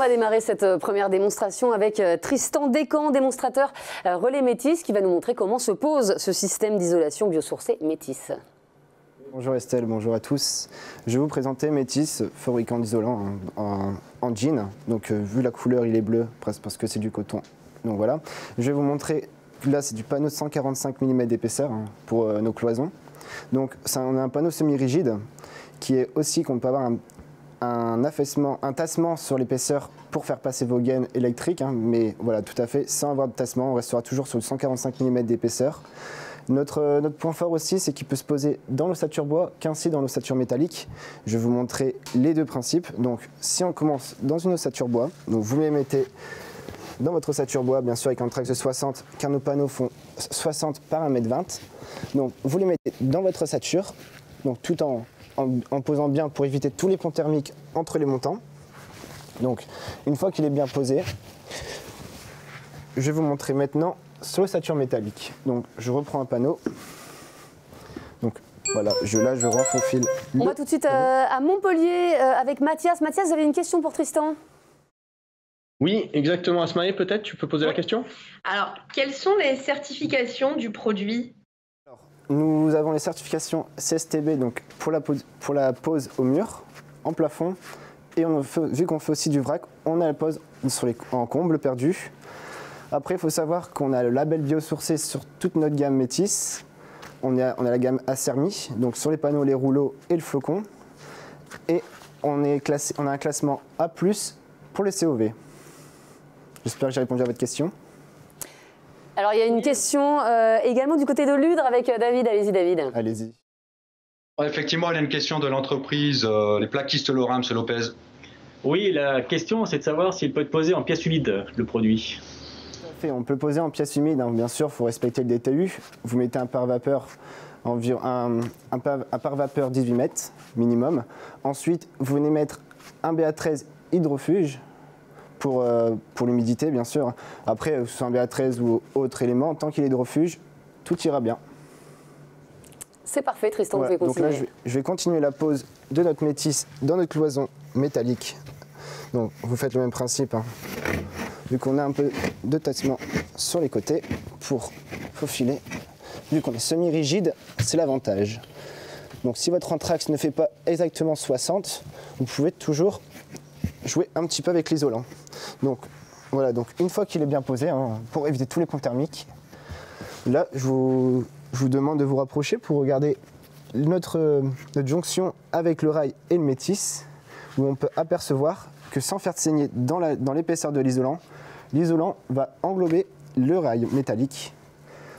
va démarrer cette première démonstration avec Tristan Descamps, démonstrateur relais Métis, qui va nous montrer comment se pose ce système d'isolation biosourcée Métis. Bonjour Estelle, bonjour à tous. Je vais vous présenter Métis, fabricant d'isolant en jean. Donc vu la couleur, il est bleu, presque parce que c'est du coton. Donc voilà. Je vais vous montrer, là c'est du panneau de 145 mm d'épaisseur pour nos cloisons. Donc on a un panneau semi-rigide qui est aussi qu'on peut avoir un affaissement, un tassement sur l'épaisseur pour faire passer vos gaines électriques, mais voilà, tout à fait, sans avoir de tassement, on restera toujours sur le 145 mm d'épaisseur. Notre point fort aussi, c'est qu'il peut se poser dans l'ossature bois qu'ainsi dans l'ossature métallique. Je vais vous montrer les deux principes. Donc, si on commence dans une ossature bois, donc vous les mettez dans votre ossature bois, bien sûr avec un trax de 60, car nos panneaux font 60 par 1,20 m. Donc, vous les mettez dans votre ossature, donc tout en posant bien pour éviter tous les ponts thermiques entre les montants. Donc, une fois qu'il est bien posé, je vais vous montrer maintenant sur l'ossature métallique. Donc, je reprends un panneau. Donc, voilà, là, je renfile. On va tout de suite à Montpellier avec Mathias. Mathias, vous avez une question pour Tristan? Oui, exactement. Asmae, peut-être, tu peux poser la question? Alors, quelles sont les certifications du produit? Nous avons les certifications CSTB donc pour la pose au mur, en plafond, et vu qu'on fait aussi du vrac, on a la pose en comble perdu. Après, il faut savoir qu'on a le label biosourcé sur toute notre gamme Métis. On a la gamme Acermi, donc sur les panneaux, les rouleaux et le flocon. Et on a un classement A+, pour les COV. J'espère que j'ai répondu à votre question. Alors, il y a une question également du côté de Ludre avec David. Allez-y, David. Allez-y. Effectivement, il y a une question de l'entreprise, les plaquistes Lorams Lopez. Oui, la question, c'est de savoir s'il peut être posé en pièces humides, le produit. Tout à fait, on peut le poser en pièces humides. Bien sûr, il faut respecter le DTU. Vous mettez un pare-vapeur, un pare-vapeur 18 mètres minimum. Ensuite, vous venez mettre un BA13 hydrofuge. Pour l'humidité, bien sûr. Après, que ce soit un BA13 ou autre élément, tant qu'il est de refuge, tout ira bien. C'est parfait, Tristan, voilà, vous pouvez continuer. Donc là, je vais continuer la pose de notre Métis dans notre cloison métallique. Donc, vous faites le même principe. Vu qu'on a un peu de tassement sur les côtés pour faufiler. Vu qu'on est semi-rigide, c'est l'avantage. Donc, si votre anthrax ne fait pas exactement 60, vous pouvez toujours jouer un petit peu avec l'isolant. Donc voilà, donc une fois qu'il est bien posé, pour éviter tous les ponts thermiques, là je vous demande de vous rapprocher pour regarder notre jonction avec le rail et le Métis, où on peut apercevoir que sans faire de saignée dans l'épaisseur de l'isolant va englober le rail métallique.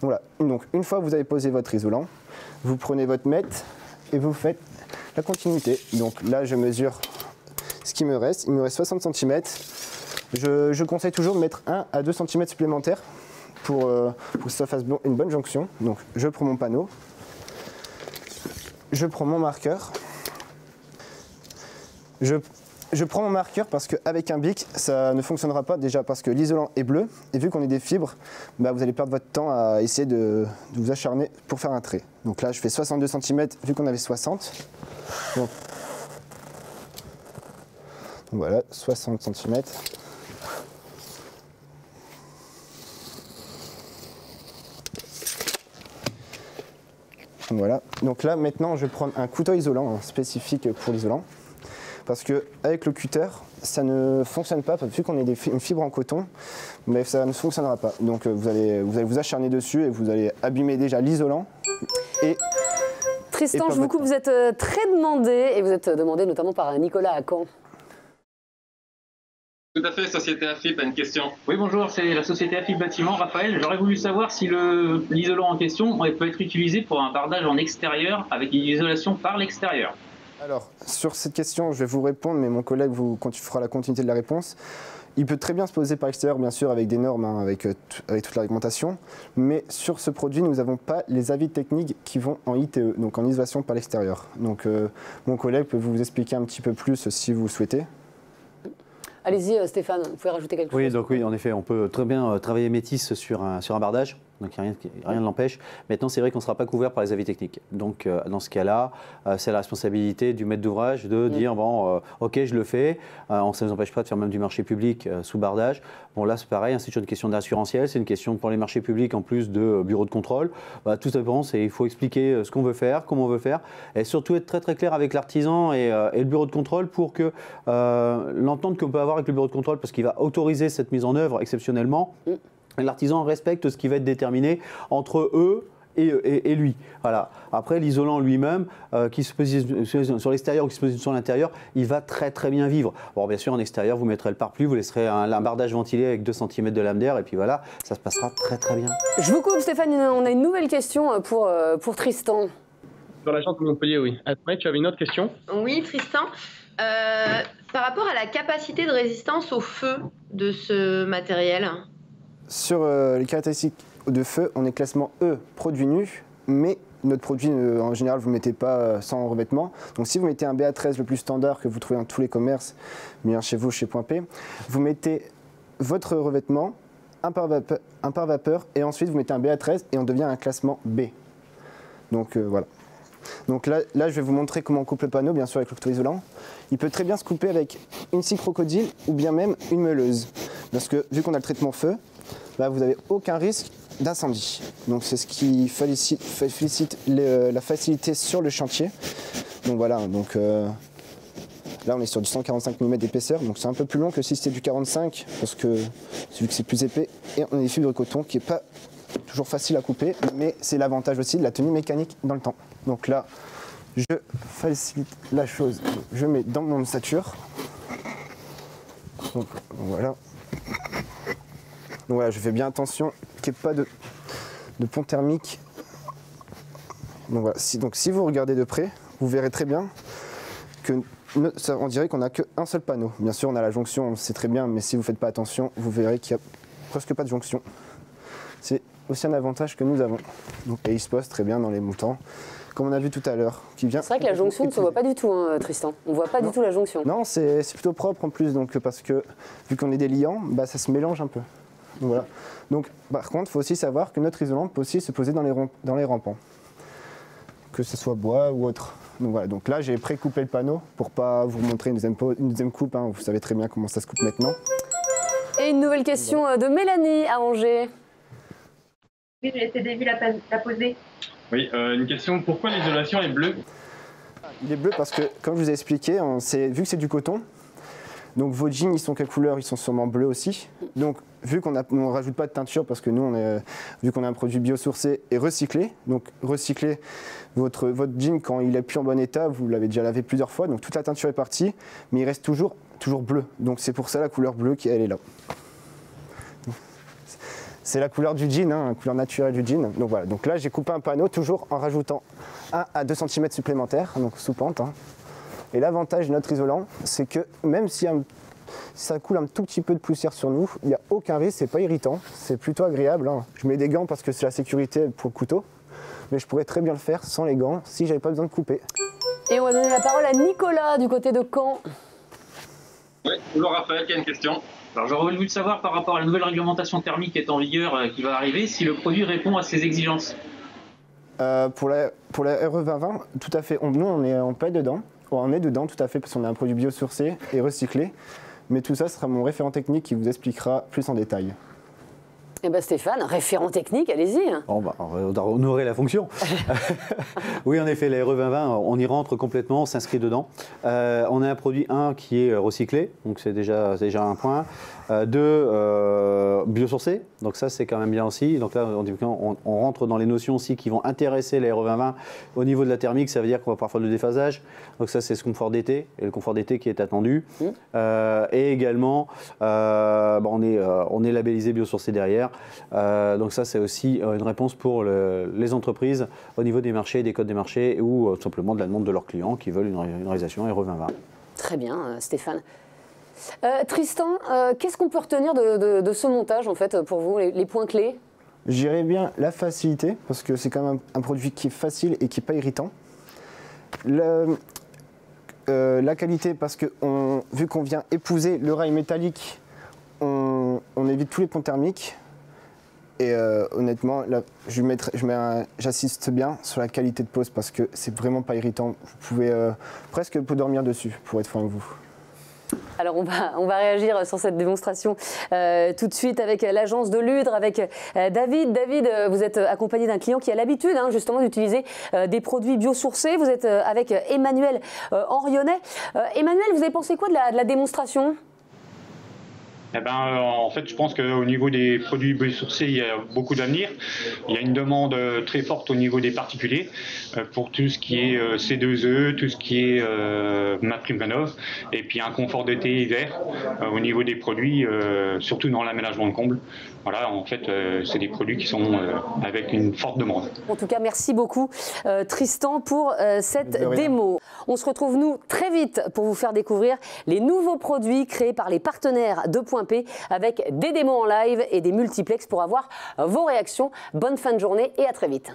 Voilà, donc une fois que vous avez posé votre isolant, vous prenez votre mètre et vous faites la continuité. Donc là je mesure ce qu'il me reste, il me reste 60 cm. Je conseille toujours de mettre 1 à 2 cm supplémentaires pour que ça fasse une bonne jonction. Donc je prends mon panneau, je prends mon marqueur. Je prends mon marqueur parce qu'avec un bic, ça ne fonctionnera pas, déjà parce que l'isolant est bleu, et vu qu'on est des fibres, vous allez perdre votre temps à essayer de vous acharner pour faire un trait. Donc là je fais 62 cm vu qu'on avait 60. Donc voilà, 60 cm. Voilà, donc là maintenant je vais prendre un couteau isolant spécifique pour l'isolant. Parce qu'avec le cutter, ça ne fonctionne pas, vu qu'on est une fibre en coton, mais ça ne fonctionnera pas. Donc vous allez vous acharner dessus et vous allez abîmer déjà l'isolant. Tristan, je vous coupe, vous êtes très demandé, et vous êtes demandé notamment par Nicolas à Caen. Tout à fait, Société AFIB a une question. Oui, bonjour, c'est la Société AFIB Bâtiment. Raphaël, j'aurais voulu savoir si l'isolant en question peut être utilisé pour un bardage en extérieur avec une isolation par l'extérieur. Alors, sur cette question, je vais vous répondre, mais mon collègue fera la continuité de la réponse. Il peut très bien se poser par l'extérieur, bien sûr, avec des normes, avec toute la réglementation. Mais sur ce produit, nous n'avons pas les avis techniques qui vont en ITE, donc en isolation par l'extérieur. Donc, mon collègue peut vous expliquer un petit peu plus si vous le souhaitez. Allez-y Stéphane, vous pouvez rajouter quelque chose? Oui, donc oui, en effet, on peut très bien travailler Métis sur un bardage. donc rien ne l'empêche. Maintenant, c'est vrai qu'on ne sera pas couvert par les avis techniques. Donc, dans ce cas-là, c'est la responsabilité du maître d'ouvrage de dire, bon, ok, je le fais, ça ne nous empêche pas de faire même du marché public sous bardage. Bon, là, c'est pareil, hein, c'est toujours une question d'assurantiel, c'est une question pour les marchés publics en plus de bureau de contrôle. Tout simplement, il faut expliquer ce qu'on veut faire, comment on veut faire, et surtout être très très clair avec l'artisan et le bureau de contrôle pour que l'entente qu'on peut avoir avec le bureau de contrôle, parce qu'il va autoriser cette mise en œuvre exceptionnellement, l'artisan respecte ce qui va être déterminé entre eux et lui. Voilà. Après, l'isolant lui-même, qui se positionne sur l'extérieur ou qui se positionne sur l'intérieur, il va très très bien vivre. Bon, bien sûr, en extérieur, vous mettrez le pare-pluie, vous laisserez un bardage ventilé avec 2 cm de lame d'air, et puis voilà, ça se passera très très bien. Je vous coupe, Stéphane, on a une nouvelle question pour Tristan. Sur l'agence de Montpellier, oui. Asmaï, tu avais une autre question? Oui, Tristan. Par rapport à la capacité de résistance au feu de ce matériel. Sur les caractéristiques de feu, on est classement E, produit nu, mais notre produit, en général, vous ne mettez pas sans revêtement. Donc si vous mettez un BA13 le plus standard que vous trouvez dans tous les commerces, bien chez vous, chez Point P, vous mettez votre revêtement, un pare-vapeur, et ensuite vous mettez un BA13 et on devient un classement B. Donc voilà. Donc là, je vais vous montrer comment on coupe le panneau, bien sûr avec le couteau isolant. Il peut très bien se couper avec une scie crocodile ou bien même une meuleuse. Parce que vu qu'on a le traitement feu, vous n'avez aucun risque d'incendie. Donc c'est ce qui félicite la facilité sur le chantier. Donc voilà, donc, là on est sur du 145 mm d'épaisseur, donc c'est un peu plus long que si c'était du 45, parce que vu que c'est plus épais, et on a des fibres de coton qui n'est pas toujours facile à couper, mais c'est l'avantage aussi de la tenue mécanique dans le temps. Donc là, je facilite la chose, je mets dans mon ossature. Donc voilà. Donc voilà, je fais bien attention qu'il n'y ait pas de pont thermique. Donc voilà, si vous regardez de près, vous verrez très bien que on dirait qu'on n'a qu'un seul panneau. Bien sûr, on a la jonction, on sait très bien, mais si vous ne faites pas attention, vous verrez qu'il n'y a presque pas de jonction. C'est aussi un avantage que nous avons. Donc, et il se pose très bien dans les montants, comme on a vu tout à l'heure. C'est vrai que la jonction ne se voit pas du tout, hein, Tristan. On ne voit pas du tout la jonction. Non, c'est plutôt propre en plus, donc, parce que vu qu'on est des liants, ça se mélange un peu. Donc, voilà. Donc, par contre, il faut aussi savoir que notre isolant peut aussi se poser dans les rampants, que ce soit bois ou autre. Donc, voilà. Donc là, j'ai pré-coupé le panneau pour ne pas vous montrer une deuxième coupe. Hein. Vous savez très bien comment ça se coupe maintenant. Et une nouvelle question de Mélanie à Angers. Oui, j'ai laissé Davy la poser. Oui, une question, pourquoi l'isolation est bleue? Il est bleu parce que, comme je vous ai expliqué, vu que c'est du coton, donc vos jeans, ils sont quelle couleur? Ils sont sûrement bleus aussi. Donc, vu qu'on ne rajoute pas de teinture, parce que nous, vu qu'on a un produit biosourcé et recyclé, donc recycler votre jean, quand il est plus en bon état, vous l'avez déjà lavé plusieurs fois, donc toute la teinture est partie, mais il reste toujours bleu. Donc c'est pour ça la couleur bleue elle est là. C'est la couleur du jean, hein, la couleur naturelle du jean. Donc voilà, donc là j'ai coupé un panneau toujours en rajoutant 1 à 2 cm supplémentaires, donc sous pente. Hein. Et l'avantage de notre isolant, c'est que même si ça coule un tout petit peu de poussière sur nous, il n'y a aucun risque, c'est pas irritant, c'est plutôt agréable. Hein. Je mets des gants parce que c'est la sécurité pour le couteau, mais je pourrais très bien le faire sans les gants si j'avais pas besoin de couper. Et on va donner la parole à Nicolas du côté de Caen. Oui, bonjour Raphaël, qui a une question. Alors j'aurais voulu savoir par rapport à la nouvelle réglementation thermique qui est en vigueur, qui va arriver, si le produit répond à ces exigences. Pour la RE 2020, tout à fait. Nous, on est en paix dedans. On est dedans, tout à fait, parce qu'on a un produit biosourcé et recyclé. Mais tout ça sera mon référent technique qui vous expliquera plus en détail. Eh bien Stéphane, référent technique, allez-y. Bon, on doit honorer la fonction. Oui, en effet, la RE 2020, on y rentre complètement, on s'inscrit dedans. On a un produit, qui est recyclé, donc c'est déjà un point. 2, biosourcé, donc ça c'est quand même bien aussi. Donc là, on rentre dans les notions aussi qui vont intéresser la RE 2020 au niveau de la thermique, ça veut dire qu'on va pouvoir faire le déphasage. Donc ça c'est ce confort d'été, et le confort d'été qui est attendu. Et également, on est labellisé biosourcé derrière. Donc ça c'est aussi une réponse pour les entreprises au niveau des marchés, des codes des marchés ou simplement de la demande de leurs clients qui veulent une réalisation RE 2020. Très bien, Stéphane. Tristan, qu'est-ce qu'on peut retenir de ce montage en fait pour vous, les points clés? Je dirais bien la facilité, parce que c'est quand même un produit qui est facile et qui n'est pas irritant. La qualité, parce que vu qu'on vient épouser le rail métallique, on évite tous les ponts thermiques. Et honnêtement, là, j'assiste bien sur la qualité de pose parce que c'est vraiment pas irritant. Vous pouvez presque dormir dessus, pour être franc avec vous. Alors on va réagir sur cette démonstration tout de suite avec l'agence de Ludre, avec David. David, vous êtes accompagné d'un client qui a l'habitude justement d'utiliser des produits biosourcés. Vous êtes avec Emmanuel Henrionnet. Emmanuel, vous avez pensé quoi de la démonstration ? Eh ben, en fait, je pense qu'au niveau des produits biosourcés, il y a beaucoup d'avenir. Il y a une demande très forte au niveau des particuliers pour tout ce qui est C2E, tout ce qui est MaPrimeRénov', et puis un confort d'été hiver au niveau des produits, surtout dans l'aménagement de combles. Voilà, en fait, c'est des produits qui sont avec une forte demande. En tout cas, merci beaucoup Tristan pour cette démo. On se retrouve nous très vite pour vous faire découvrir les nouveaux produits créés par les partenaires de Point P avec des démos en live et des multiplex pour avoir vos réactions. Bonne fin de journée et à très vite.